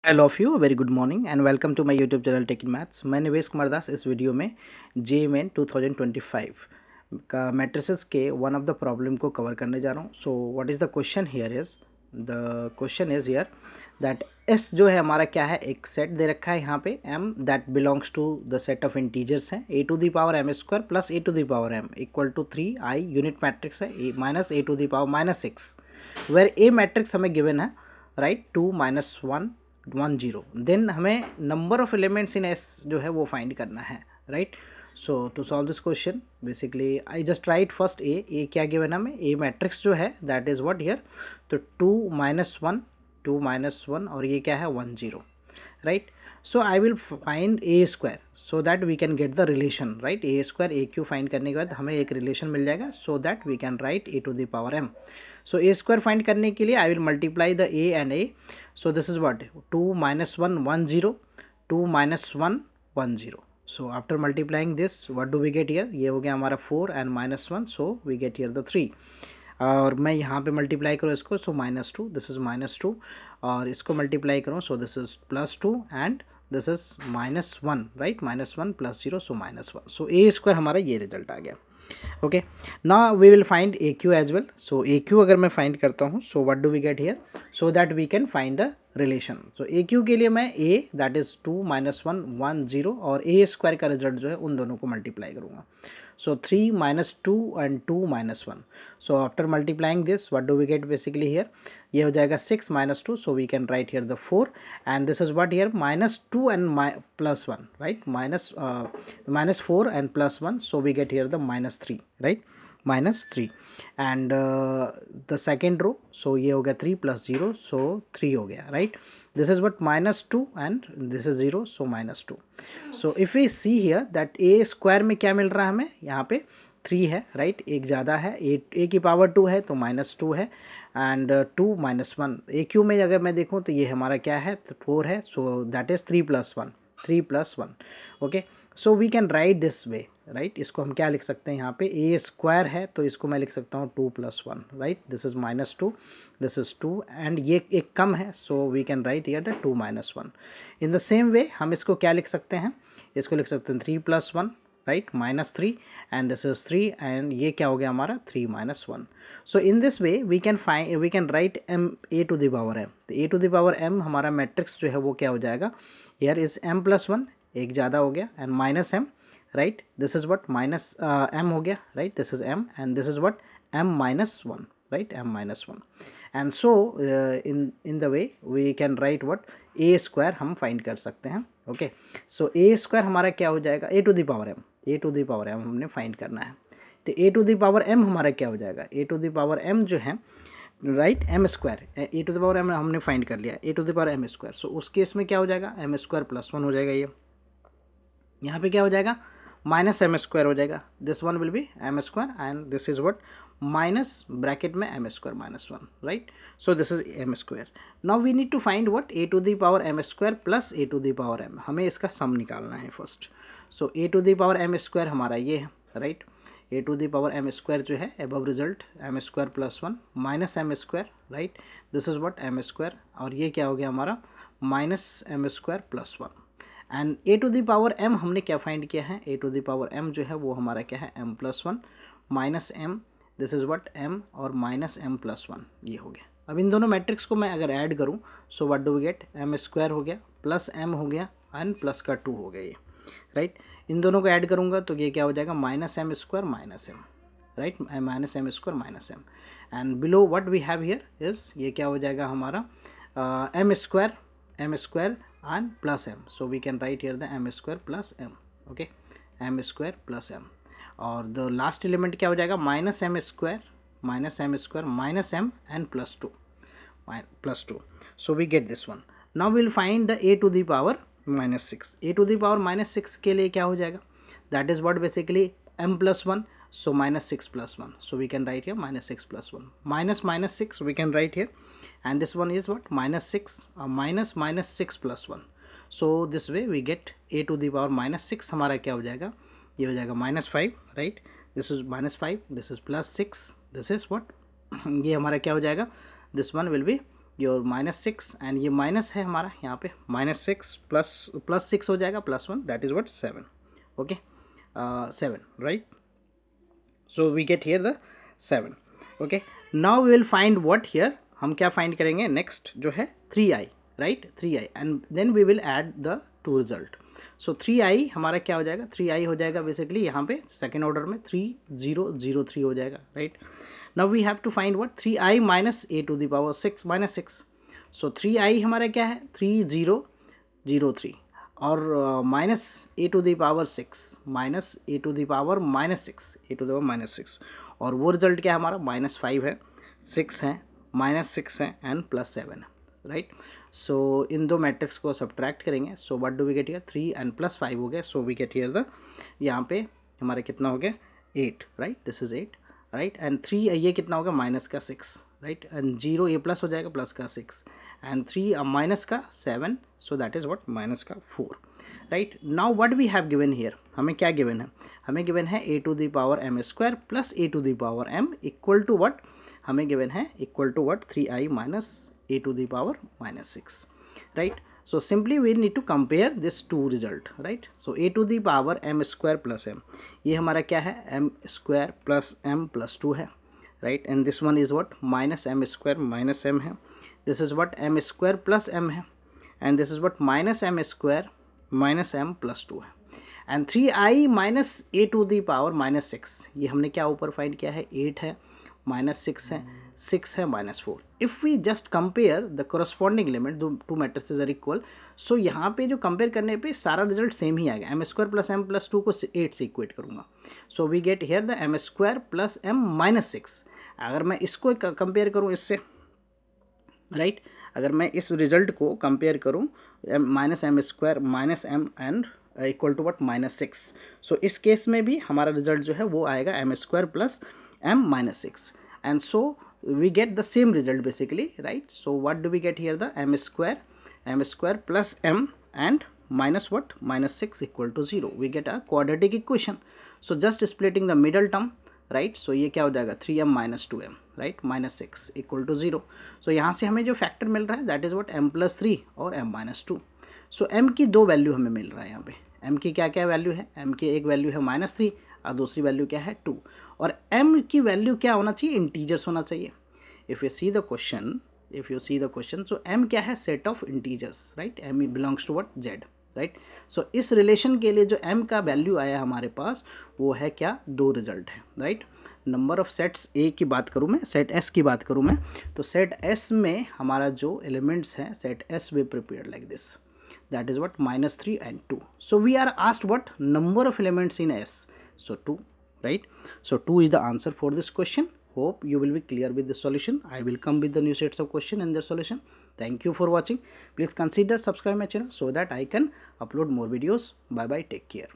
Hello of you very good morning and welcome to my YouTube channel tech in maths. मैं निवेश कुमार दास इस video में JMN 2025 का matrices के one of the problem को cover करने जा रहा हूँ। So what is the question here is the question is here that S जो है हमारा क्या है, एक सेट दे रखा है यहाँ पे m that belongs to the set of integers हैं a to the power m square plus a to the power m equal to 3i unit matrix है a minus a to the power minus 6 where a matrix हमें given है right 2 minus 1 1 0। Then हमें number of elements in S जो है वो find करना है right. So to solve this question basically I just right first A क्या given है हमें, ए मैट्रिक्स जो है दैट इज़ व्हाट हियर, तो 2 माइनस 1 और ये क्या है 1 0 right. So I will find A square so that we can get the relation right. A square A cube find करने के बाद हमें एक रिलेशन मिल जाएगा so that we can write A to the power m। So A square find करने के लिए I will multiply the A and A. So this is what 2 minus 1 1 0 2 minus 1 1 0। So after multiplying this what do we get here, ये हो गया हमारा 4 and minus 1 so we get here the 3। और मैं यहाँ पे मल्टीप्लाई करूँ इसको so minus 2, this is minus 2 और इसको मल्टीप्लाई करूँ so this is plus 2 and this is minus 1 right, minus 1 plus 0 so minus 1। So A square हमारा ये रिजल्ट आ गया। Okay now we will find A cube as well. So A cube अगर मैं find करता हूँ so what do we get here so that we can find the relation. So A cube के लिए मैं ए दैट इज़ 2 माइनस 1 1 0 और ए square का result जो है उन दोनों को मल्टीप्लाई करूँगा। So 3 minus 2 and 2 minus 1. So after multiplying this, what do we get basically here? ये हो जाएगा 6 minus 2, so we can write here the 4 and this is what here minus 2 and plus 1, right? Minus 4 and plus 1, so we get here the minus 3, right? Minus 3 and the second row, so ये हो गया 3 plus 0, so 3 हो गया, right? This is what minus 2 and this is 0, so minus 2. So if we see here that a square में क्या मिल रहा है हमें, यहाँ पे 3 है राइट, एक ज़्यादा है, a की पावर 2 है तो माइनस 2 है एंड 2 माइनस 1। ए क्यू में अगर मैं देखूँ तो ये हमारा क्या है 4 है, so that is 3 plus 1 3 plus 1। Okay so we can write this way right. इसको हम क्या लिख सकते हैं, यहाँ पे ए स्क्वायर है तो इसको मैं लिख सकता हूँ 2 plus 1 right, this is minus 2 this is 2 and ये एक कम है so we can write here the 2 minus 1। In the same way हम इसको क्या लिख सकते हैं, इसको लिख सकते हैं 3 plus 1 right minus 3 and this is 3 and ये क्या हो गया हमारा 3 minus 1। So in this way we can write m a to the power m। तो a to the power m हमारा मैट्रिक्स जो है वो क्या हो जाएगा, हियर इज m प्लस 1 एक ज़्यादा हो गया and minus m right, this is what minus m हो गया right, this is m and this is what m minus 1 right, m minus 1 and so in the way we can write what A square हम find कर सकते हैं। Okay so A square हमारा क्या हो जाएगा a to the power m, a to the power m हमने find करना है। तो a to the power m हमारा क्या हो जाएगा, a to the power m जो है right m square, a to the power m हमने फाइंड कर लिया a to the power m square. So उस केस में क्या हो जाएगा m स्क्वायर प्लस 1 हो जाएगा, ये यहाँ पे क्या हो जाएगा माइनस एम स्क्वायर हो जाएगा, this one will be m square and this is what minus bracket में m square minus 1 right. So this is m square. Now we need to find what a to the power m square plus a to the power m, हमें इसका sum निकालना है first. So a to the power m square हमारा ये है right, A to the power m square जो है above result M square plus 1 minus M square right, this is what M square और ये क्या हो गया हमारा minus M square plus 1 and A to the power m हमने क्या फाइंड किया है, A to the power m जो है वो हमारा क्या है m plus 1 minus m, this is what m और माइनस m प्लस 1 ये हो गया। अब इन दोनों मैट्रिक्स को मैं अगर ऐड करूँ so what do we get m square हो गया प्लस m हो गया एंड प्लस का 2 हो गया ये राइट। इन दोनों को ऐड करूँगा तो ये क्या हो जाएगा minus M square minus m right, minus M square minus m and below what we have here is ये क्या हो जाएगा हमारा m square and plus m, so we can write here the m square plus m, okay m square plus m और the last element क्या हो जाएगा minus m square minus m and plus 2 so we get this one। now we'll find the a to the power minus 6, a to the power minus 6 के लिए क्या हो जाएगा, that is what basically m plus 1 so minus 6 plus 1, so we can write here minus 6 plus 1 minus 6 we can write here and this one is what minus 6 minus 6 plus 1, so this way we get a to the power minus 6 हमारा क्या हो जाएगा, ये हो जाएगा minus 5 right, this is minus 5 this is plus 6 this is what ये हमारा क्या हो जाएगा, this one will be your -6 and ये माइनस है हमारा यहाँ पे -6 प्लस 6 हो जाएगा +1 that is what 7. Okay 7 right. So we get here the 7. Okay now we will find what here. हम क्या फाइंड करेंगे नेक्स्ट जो है 3i right 3i and then we will add the to result. सो 3i हमारा क्या हो जाएगा 3i हो जाएगा बेसिकली यहाँ पे सेकेंड ऑर्डर में 3003 हो जाएगा right. Now we have to find what 3i minus a to the power 6 -6. सो 3i हमारा क्या है 3003 और minus a to the power 6 minus a to the power -6 a to the power -6 और वो रिजल्ट क्या है हमारा -5 है 6 है -6 है एंड +7 है राइट. सो इन दो मैट्रिक्स को सब्ट्रैक्ट करेंगे. So what do we get here 3 and +5 हो गया. So we get here the यहाँ पे हमारा कितना हो गया 8 right. This is 8 right and 3 ये कितना होगा माइनस का 6 राइट एंड 0 ये प्लस हो जाएगा प्लस का 6 एंड 3 माइनस का 7. So that is what minus का 4 right. Now what we have given here हमें क्या गिवन है हमें गिवन है a to the power m² plus a to the power m equal to what हमें given है equal to what 3i minus a to the power -6 right. So simply we need to compare this two result right. So a to the power m² plus m ये हमारा क्या है m² plus m plus 2 है right and this one is what minus m² minus m है. This is what m² plus m है and this is what minus m² minus m plus 2 है and 3i minus a to the power -6 ये हमने क्या ऊपर find किया है 8 है -6 है 6 है -4. If we just compare the corresponding element two matrices are equal. So यहाँ पे जो कंपेयर करने पे सारा रिजल्ट सेम ही आएगा m² प्लस m प्लस 2 को 8 से इक्वेट करूँगा. So we get here the m² plus m -6. अगर मैं इसको कंपेयर करूँ इससे राइट अगर मैं इस रिजल्ट को कंपेयर करूँ -m² minus m and equal to what -6. सो इस केस में भी हमारा रिजल्ट जो है वो आएगा m² plus m -6 and so we get the same result basically right. So what do we get here the m² plus m and minus what -6 equal to 0. We get a quadratic equation. So just splitting the middle term right. So ये क्या हो जाएगा 3m minus 2m right -6 equal to 0. So यहाँ से हमें जो factor मिल रहा है that is what m plus 3 और m minus 2. So m की दो वैल्यू हमें मिल रहा है यहाँ पे. m की क्या क्या वैल्यू है m की एक वैल्यू है -3 और दूसरी वैल्यू क्या है 2 और m की वैल्यू क्या होना चाहिए इंटीजर्स होना चाहिए. If you see the question so m क्या है set of integers right. m belongs to what z right. So इस रिलेशन के लिए जो m का वैल्यू आया हमारे पास वो है क्या दो रिजल्ट है right. Number of sets a की बात करूँ मैं सेट s की बात करूँ मैं तो सेट s में हमारा जो एलिमेंट्स हैं सेट s वे prepared like this that is what -3 and 2. So we are asked what number of elements in s. So 2 right. So 2 is the answer for this question. Hope you will be clear with the solution. I will come with the new sets of question and their solution. Thank you for watching. Please consider subscribe my channel so that I can upload more videos. Bye bye. Take care.